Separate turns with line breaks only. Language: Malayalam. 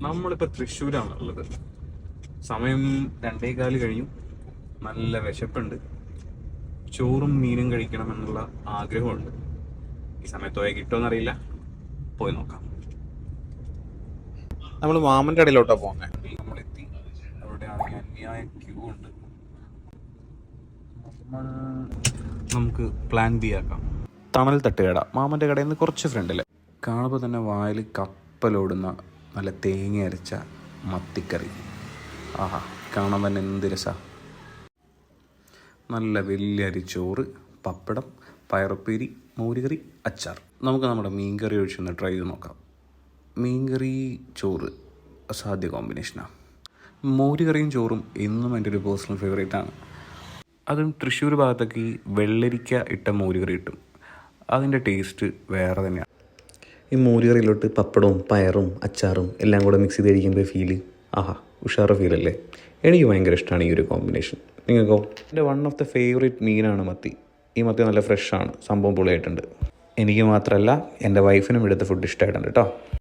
നമ്മളിപ്പോൾ തൃശ്ശൂരാണുള്ളത്. സമയം 2:15 കഴിഞ്ഞു. നല്ല വിശപ്പുണ്ട്. ചോറും മീനും കഴിക്കണമെന്നുള്ള ആഗ്രഹമുണ്ട്. ഈ സമയത്ത് പോയാൽ കിട്ടുമെന്നറിയില്ല. പോയി നോക്കാം.
നമ്മൾ മാമൻ്റെ കടയിലോട്ടാണ് പോകുന്നത്.
നമ്മളെത്തി. അവിടെയാണെങ്കിൽ അന്യായ ക്യൂ ഉണ്ട്. നമുക്ക് പ്ലാൻ ബി ആക്കാം. തണൽ തട്ടുകട, മാമൻ്റെ കടയിൽ നിന്ന് കുറച്ച് ഫ്രണ്ടിൽ. കാണുമ്പോൾ തന്നെ വായിൽ കപ്പലോടുന്ന നല്ല തേങ്ങ അരച്ച മത്തിക്കറി. ആഹാ, കാണാൻ തന്നെ എന്ത് രസമാണ്. നല്ല വലിയ അരിച്ചോറ്, പപ്പടം, പയറുപ്പേരി, മോരുകറി, അച്ചാർ. നമുക്ക് നമ്മുടെ മീൻകറി ഒഴിച്ചൊന്ന് ട്രൈ ചെയ്ത് നോക്കാം. മീൻകറി ചോറ് അസാധ്യ കോമ്പിനേഷനാണ്. മോരുകറിയും ചോറും എന്നും എൻ്റെ ഒരു പേഴ്സണൽ ഫേവറേറ്റാണ്. അതും തൃശ്ശൂർ ഭാഗത്തൊക്കെ ഈ വെള്ളരിക്ക ഇട്ട മോരുകറി കിട്ടും. അതിൻ്റെ ടേസ്റ്റ് വേറെ തന്നെയാണ്.
ഈ മോരുകറിയിലോട്ട് പപ്പടവും പയറും അച്ചാറും എല്ലാം കൂടെ മിക്സ് ചെയ്ത് കഴിക്കുമ്പോൾ ഫീല് ഉഷാറ് ഫീലല്ലേ. എനിക്ക് ഭയങ്കര ഇഷ്ടമാണ് ഈ ഒരു കോമ്പിനേഷൻ. നിങ്ങൾക്കോ? എൻ്റെ വൺ ഓഫ് ദ ഫേവറേറ്റ് മീനാണ് മത്തി. ഈ മത്തി നല്ല ഫ്രഷാണ്, സംഭവം പൊളിയായിട്ടുണ്ട്. എനിക്ക് മാത്രമല്ല എൻ്റെ വൈഫിനും ഇവിടുത്തെ ഫുഡ് ഇഷ്ടമായിട്ടുണ്ട് കേട്ടോ.